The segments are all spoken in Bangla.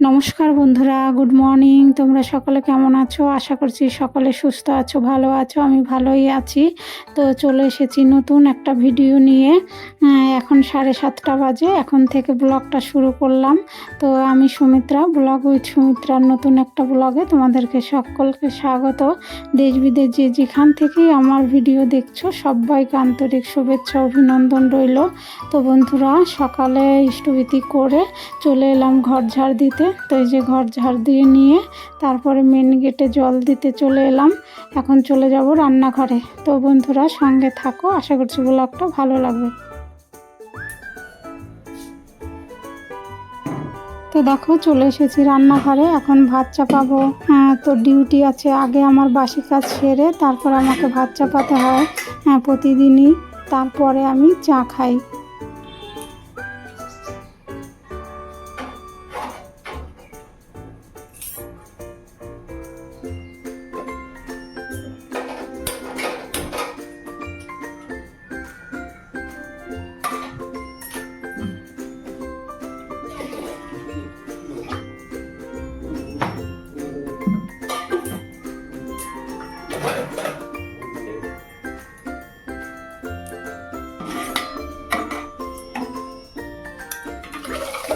নমস্কার বন্ধুরা, গুড মর্নিং। তোমরা সকলে কেমন আছো? আশা করছি সকলে সুস্থ আছো, ভালো আছো। আমি ভালোই আছি। তো চলে এসেছি নতুন একটা ভিডিও নিয়ে। এখন 7:30 বাজে। এখন থেকে ব্লগটা শুরু করলাম। তো আমি সুমিত্রা, ব্লগ উইথ সুমিত্রার নতুন একটা ব্লগে তোমাদেরকে সকলকে স্বাগত। দেশ বিদেশ যে যেখান থেকেই আমার ভিডিও দেখছো সবাইকে আন্তরিক শুভেচ্ছা অভিনন্দন রইল। তো বন্ধুরা, সকালে ইষ্টভীতি করে চলে এলাম ঘর ঝাড় দিতে। তো এই যে ঘর ঝাড় দিয়ে নিয়ে তারপরে মেন গেটে জল দিতে চলে এলাম। এখন চলে যাব রান্নাঘরে। তো বন্ধুরা সঙ্গে থাকো, আশা করছি ব্লগটা ভালো লাগবে। তো দেখো চলে এসেছি রান্নাঘরে, এখন ভাত চাপাবো। তো ডিউটি আছে, আগে আমার বাসি কাজ সেরে তারপর আমাকে ভাত চাপাতে হয় প্রতিদিনই। তারপরে আমি চা খাই।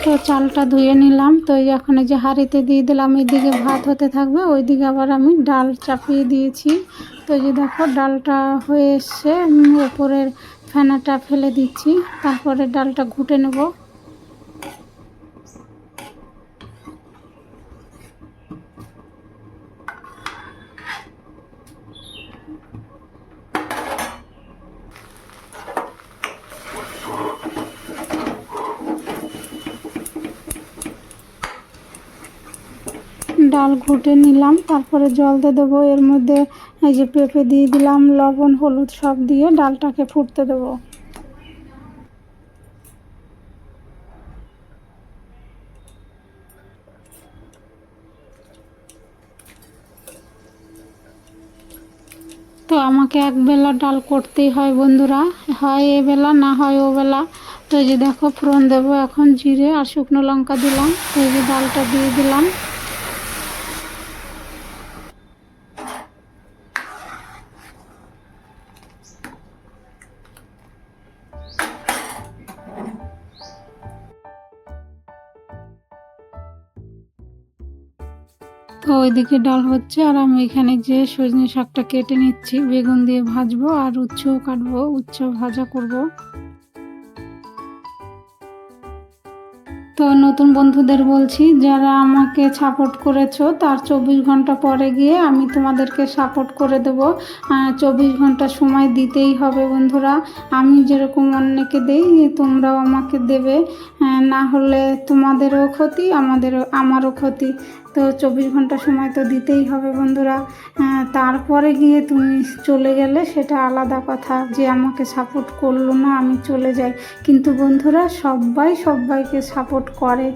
তো চালটা ধুয়ে নিলাম। তো এখন এই যে হাঁড়িতে দিয়ে দিলাম, এইদিকে ভাত হতে থাকবে, ওইদিকে আবার আমি ডাল চাপিয়ে দিয়েছি। তো এই যে দেখো ডালটা হয়ে এসছে, ওপরের ফেনাটা ফেলে দিচ্ছি, তারপরে ডালটা ঘুটে নেব। ডাল ঘুটে নিলাম, তারপরে জল দিয়ে দেবো। এর মধ্যে এই যে পেঁপে দিয়ে দিলাম, লবণ হলুদ সব দিয়ে ডালটাকে ফুটতে দেবো। তো আমাকে একবেলা ডাল করতেই হয় বন্ধুরা, হয় এবেলা না হয় ওবেলা। তো এই যে দেখো ফোড়ন দেবো, এখন জিরে আর শুকনো লঙ্কা দিলাম। এই যে ডালটা দিয়ে দিলাম। তো ওইদিকে ডাল হচ্ছে, আর আমি এখানে যে সজনে শাকটা কেটে নিচ্ছি, বেগুন দিয়ে ভাজবো আর উচ্ছেও কাটবো, উচ্ছে ভাজা করব। তো নতুন বন্ধুদের বলছি, যারা আমাকে সাপোর্ট করেছো তার 24 ঘন্টা পরে গিয়ে আমি তোমাদেরকে সাপোর্ট করে দেবো। 24 ঘন্টা সময় দিতেই হবে বন্ধুরা। আমি যেরকম অন্যকে দেই তোমরাও আমাকে দেবে, না হলে তোমাদেরও ক্ষতি, আমারও ক্ষতি। তো 24 ঘন্টা সময় তো দিতেই হবে বন্ধুরা। তারপরে গিয়ে তুমি চলে গেলে সেটা আলাদা কথা, যে আমাকে সাপোর্ট করলো না আমি চলে যাই। কিন্তু বন্ধুরা সবাইকে সাপোর্ট করে,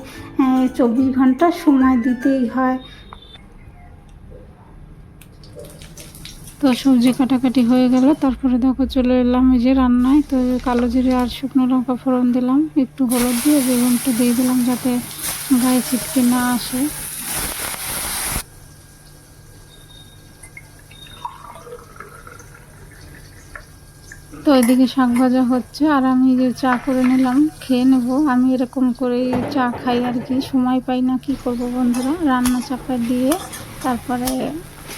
24 ঘন্টা সময় দিতেই হয়। তো সবজি কাটাকাটি হয়ে গেল, তারপরে দেখো চলে এলাম এই যে রান্নায়। তো কালো জিরে আর শুকনো লঙ্কা ফোড়ন দিলাম, একটু হলুদ দিয়ে বেগুনটা দিয়ে দিলাম যাতে গায়ে ছিটকে না আসে। তো এদিকে শাক ভাজা হচ্ছে, আর আমি যে চা করে নিলাম, খেয়ে নেব। আমি এরকম করেই চা খাই আর কি, সময় পাই না, কি করব বন্ধুরা, রান্না চাপা দিয়ে তারপরে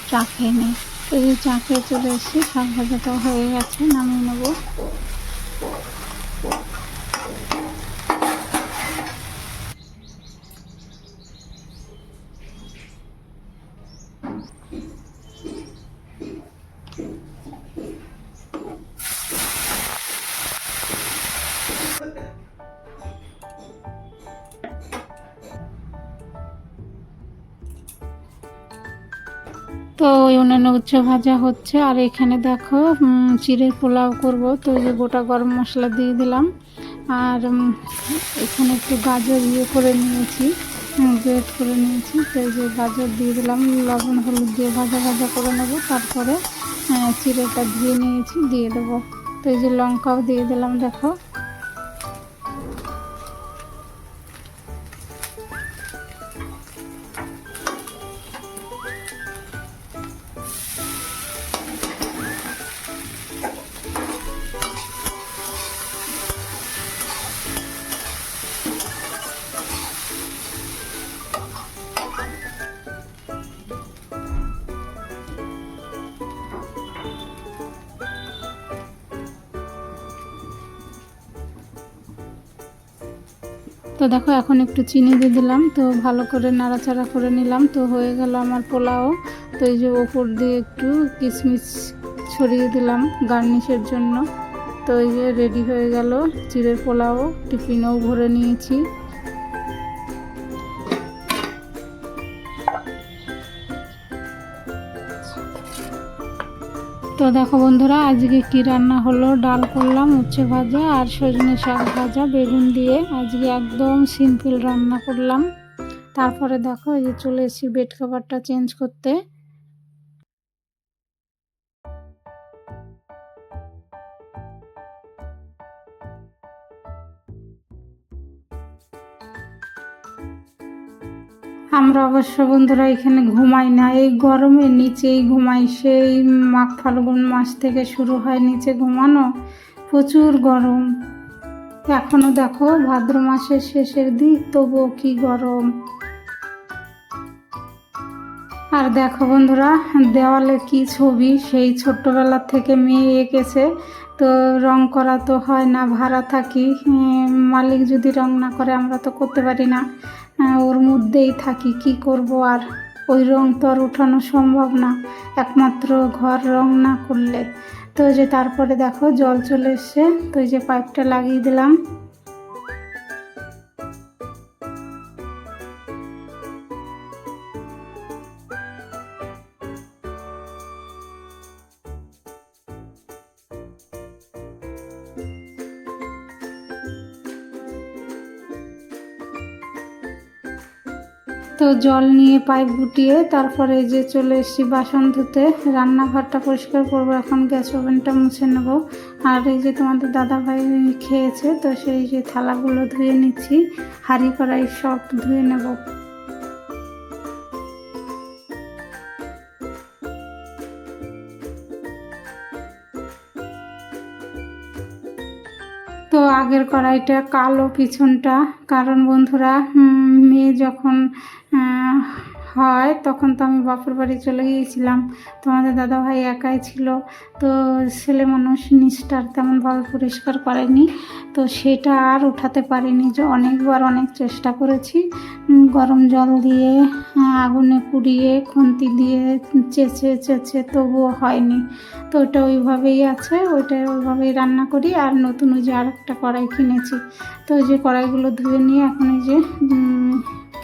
চা খেয়ে নিই। তো এই চা খেয়ে চলে এসেছি, শাক ভাজাটাও হয়ে গেছে, নামিয়ে নেবো। তো ওই উনুনে উচ্ছে ভাজা হচ্ছে, আর এখানে দেখো চিড়ের পোলাও করব। তো এই যে গোটা গরম মশলা দিয়ে দিলাম, আর এখানে একটু গাজর করে নিয়েছি, গ্রেট করে নিয়েছি। তো এই যে গাজর দিয়ে দিলাম, লবণ হলুদ দিয়ে ভাজা ভাজা করে নেব। তারপরে চিড়েটা ধুয়ে নিয়েছি, দিয়ে দেবো। তো এই যে লঙ্কাও দিয়ে দিলাম দেখো। তো দেখো এখন একটু চিনি দিয়ে দিলাম, তো ভালো করে নাড়াচাড়া করে নিলাম। তো হয়ে গেল আমার পোলাও। তো এই যে ওপর দিয়ে একটু কিশমিশ ছড়িয়ে দিলাম গার্নিশের জন্য। তো এই যে রেডি হয়ে গেল চিড়ের পোলাও। টিফিনেও ভরে নিয়েছি। তো দেখো বন্ধুরা, আজকে কি রান্না হলো। ডাল করলাম, উচ্ছে ভাজা আর সজনে শাক ভাজা বেগুন দিয়ে। আজকে একদম সিম্পল রান্না করলাম। তারপরে দেখো এই যে চলে এসেছি বেড কভারটা চেঞ্জ করতে। আমরা অবশ্য বন্ধুরা এখানে ঘুমাই না, এই গরমে নিচেই ঘুমাই। সেই মাঘ ফাল্গুন মাস থেকে শুরু হয় নিচে ঘুমানো, প্রচুর গরম। এখনো দেখো ভাদ্র মাসের শেষের দিক, তবুও কি গরম। আর দেখো বন্ধুরা, দেওয়ালে কি ছবি, সেই ছোট্টবেলার থেকে মেয়ে এঁকেছে। তো রং করা তো হয় না, ভাড়া থাকি। মালিক যদি রং না করে আমরা তো করতে পারি না, ওর মধ্যেই থাকি। কি করব আর, ওই রং তো আর উঠানো সম্ভব না, একমাত্র ঘর রং না করলে। তো যে তারপরে দেখো জল চলে এসছে, তো এই যে পাইপটা লাগিয়ে দিলাম। তো জল নিয়ে পাইপ গুটিয়ে তারপরে যে চলে এসেছি বাসন ধুতে। রান্নাঘরটা পরিষ্কার করব, এখন গ্যাস ওভেনটা মুছে নেব। আর এই যে তোমাদের দাদাভাই খেয়েছে, তো সেই যে থালাগুলো ধুয়ে নিচ্ছি, হাঁড়ি কড়াই সব ধুয়ে নেব। তো আগের কড়াইটা কালো পিছনটা, কারণ বন্ধুরা মেয়ে যখন হয় তখন তো আমি বাপের বাড়ি চলে গিয়েছিলাম, তোমাদের দাদাভাই একাই ছিল। তো ছেলে মানুষ নিচটার তেমনভাবে পরিষ্কার করেনি, তো সেটা আর উঠাতে পারিনি। যে অনেকবার অনেক চেষ্টা করেছি, গরম জল দিয়ে আগুনে পুড়িয়ে খুন্তি দিয়ে চেঁচে চেঁচে, তবুও হয়নি। তো ওটা ওইভাবেই আছে, ওইটা ওইভাবেই রান্না করি। আর নতুন ওই যে আর একটা কড়াই কিনেছি, তো ওই যে কড়াইগুলো ধুয়ে নিয়ে এখন এই যে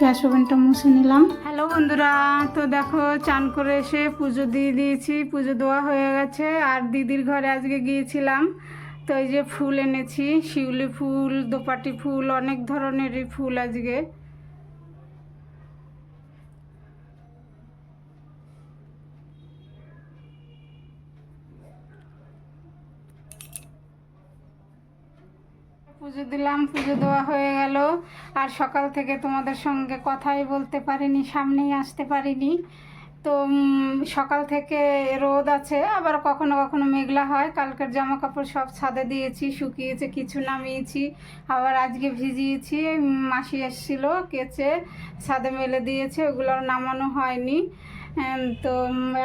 গ্যাস ওভেনটা মুছে নিলাম। হ্যালো বন্ধুরা, তো দেখো চান করে এসে পুজো দিয়ে দিয়েছি, পুজো দেওয়া হয়ে গেছে। আর দিদির ঘরে আজকে গিয়েছিলাম, তো এই যে ফুল এনেছি, শিউলি ফুল, দোপাটি ফুল, অনেক ধরনেরই ফুল আজকে। পুজো দিলাম, পুজো দেওয়া হয়ে গেল। আর সকাল থেকে তোমাদের সঙ্গে কথাই বলতে পারিনি, সামনেই আসতে পারিনি। তো সকাল থেকে রোদ আছে, আবার কখনো কখনো মেঘলা হয়। কালকের জামা কাপড় সব ছাদে দিয়েছি, শুকিয়েছে, কিছু নামিয়েছি, আবার আজকে ভিজিয়েছি। মাসি এসেছিল, কেচে ছাদে মেলে দিয়েছে, ওগুলো নামানো হয়নি। তো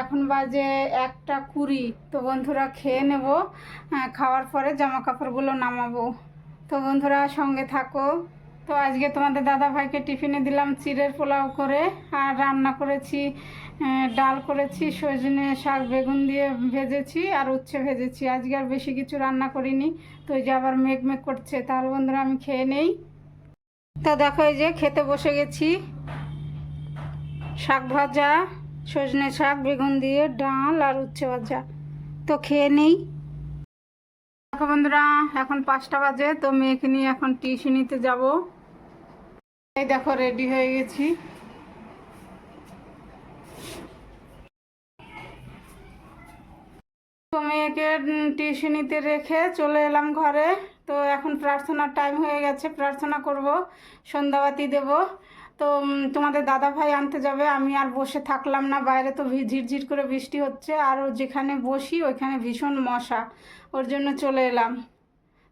এখন বাজে 1:20। তো বন্ধুরা খেয়ে নেব, খাওয়ার পরে জামা কাপড়গুলো নামাবো। তো বন্ধুরা সঙ্গে থাকো। তো আজকে তোমাদের দাদাভাইকে টিফিনে দিলাম চিড়ের পোলাও করে। আর রান্না করেছি, ডাল করেছি, সজনে শাক বেগুন দিয়ে ভেজেছি, আর উচ্ছে ভেজেছি। আজকে আর বেশি কিছু রান্না করিনি। তো এই যে আবার মেঘ মেঘ করছে, তাহলে বন্ধুরা আমি খেয়ে নেই। তো দেখো এই যে খেতে বসে গেছি, শাক ভাজা, সজনে শাক বেগুন দিয়ে, ডাল আর উচ্ছে ভাজা। তো খেয়ে নেই। দেখো বন্ধুরা, এখন 5টা বাজে। তো মেয়েকে নিয়ে এখন টিউশনিতে যাব। এই দেখো রেডি হয়ে গেছি। তো মেয়েকে টিউশনিতে রেখে চলে এলাম ঘরে। তো এখন প্রার্থনার টাইম হয়ে গেছে, প্রার্থনা করব, সন্ধ্যাবাতি দেব। তো তোমাদের দাদা ভাই আনতে যাবে, আমি আর বসে থাকলাম না। বাইরে তো ঝিরঝির করে বৃষ্টি হচ্ছে, আর যেখানে বসি ওইখানে ভীষণ মশা, ওর জন্য চলে এলাম।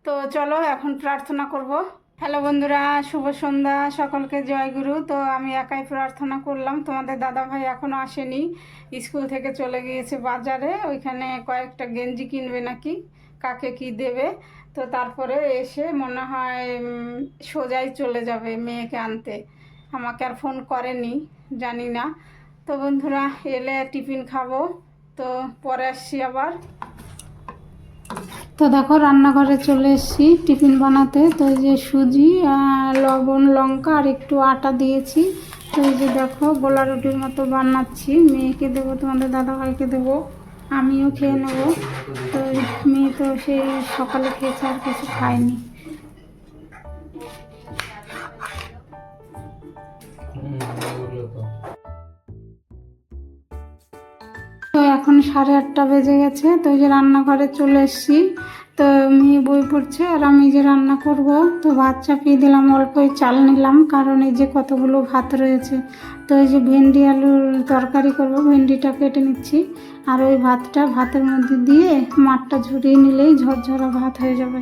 তো চলো এখন প্রার্থনা করব। হ্যালো বন্ধুরা, শুভ সন্ধ্যা, সকলকে জয়গুরু। তো আমি একাই প্রার্থনা করলাম, তোমাদের দাদাভাই এখনও আসেনি, স্কুল থেকে চলে গিয়েছে বাজারে, ওইখানে কয়েকটা গেঞ্জি কিনবে নাকি, কাকে কি দেবে। তো তারপরে এসে মনে হয় সোজাই চলে যাবে মেয়েকে আনতে, আমাকে আর ফোন করেনি, জানি না। তো বন্ধুরা এলে টিফিন খাবো, তো পরে আসছি আবার। তো দেখো রান্নাঘরে চলে এসেছি টিফিন বানাতে। তো এই যে সুজি, লবণ, লঙ্কা আর একটু আটা দিয়েছি। তো এই যে দেখো গোলা রুটির মতো বানাচ্ছি, মেয়েকে দেবো, তোমাদের দাদাভাইকে দেবো, আমিও খেয়ে নেবো। তো মেয়ে তো সেই সকালে খেয়েছে, আর কিছু খায়নি। তো এখন 8:30 বেজে গেছে। তো এই যে রান্নাঘরে চলে এসেছি। তো মেয়ে বই পড়ছে আর আমি যে রান্না করব। তো ভাত চাপিয়ে দিলাম, অল্পই চাল নিলাম, কারণ এই যে কতগুলো ভাত রয়েছে। তো এই যে ভেন্ডি আলুর তরকারি করব, ভেন্ডিটা কেটে নিচ্ছি। আর ওই ভাতটা ভাতের মধ্যে দিয়ে মাঠটা ঝরিয়ে নিলেই ঝরঝরা ভাত হয়ে যাবে।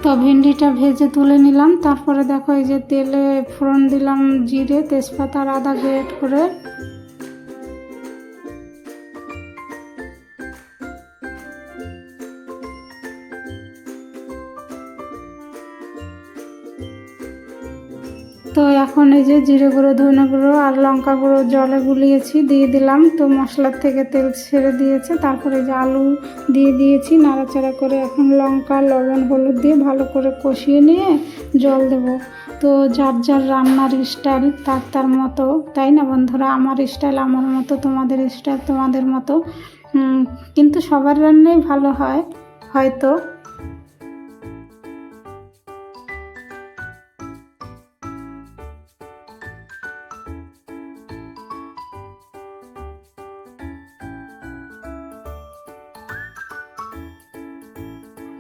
তো ভেন্ডিটা ভেজে তুলে নিলাম। তারপরে দেখো এই যে তেলে ফোড়ন দিলাম, জিরে, তেজপাতা আর আদা গ্রেট করে। তো এখন এই যে জিরে গুঁড়ো, ধনে গুঁড়ো আর লঙ্কা গুঁড়ো জলে গুলিয়েছি, দিয়ে দিলাম। তো মশলার থেকে তেল ছেড়ে দিয়েছে। তারপরে যে আলু দিয়ে দিয়েছি, নাড়াচাড়া করে এখন লঙ্কা, লবণ, হলুদ দিয়ে ভালো করে কষিয়ে নিয়ে জল দেব। তো যার যার রান্নার স্টাইল তার তার মতো, তাই না বন্ধুরা? আমার স্টাইল আমার মতো, তোমাদের স্টাইল তোমাদের মতো, কিন্তু সবার রান্নাই ভালো হয় হয়তো।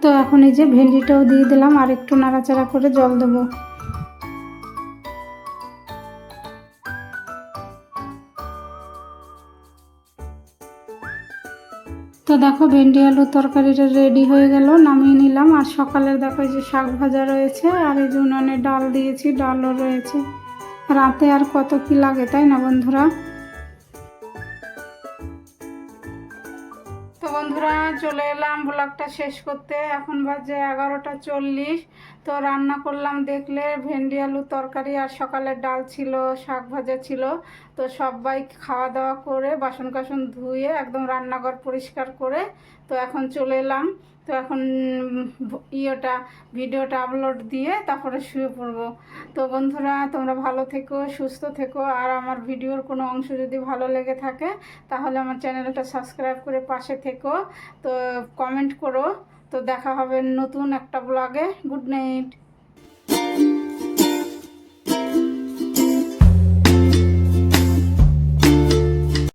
তো এখন এই যে ভেন্ডিটাও দিয়ে দিলাম, আর একটু নাড়াচাড়া করে জল দেবো। তো দেখো ভেন্ডি আলু তরকারিটা রেডি হয়ে গেল, নামিয়ে নিলাম। আর সকালের দেখো এই যে শাক ভাজা রয়েছে, আর এই যে উনুনে ডাল দিয়েছি, ডালও রয়েছে। রাতে আর কত কি লাগে, তাই না বন্ধুরা? তো বন্ধুরা চলে এলাম ব্লগটা শেষ করতে। এখন বাজে 11:40। তো রান্না করলাম দেখলে ভেন্ডি আলু তরকারি, আর সকালের ডাল ছিল, শাক ভাজা ছিল। তো সবাই খাওয়া দাওয়া করে বাসন কাসন ধুয়ে একদম রান্নাঘর পরিষ্কার করে তো এখন চলে এলাম। তো এখন ভিডিওটা আপলোড দিয়ে তারপরে শুয়ে পড়বো। তো বন্ধুরা তোমরা ভালো থেকো, সুস্থ থেকো। আর আমার ভিডিওর কোনো অংশ যদি ভালো লেগে থাকে তাহলে আমার চ্যানেলটা সাবস্ক্রাইব করে পাশে থেকো। তো কমেন্ট করো। তো দেখা হবে নতুন একটা ব্লগে। Good night.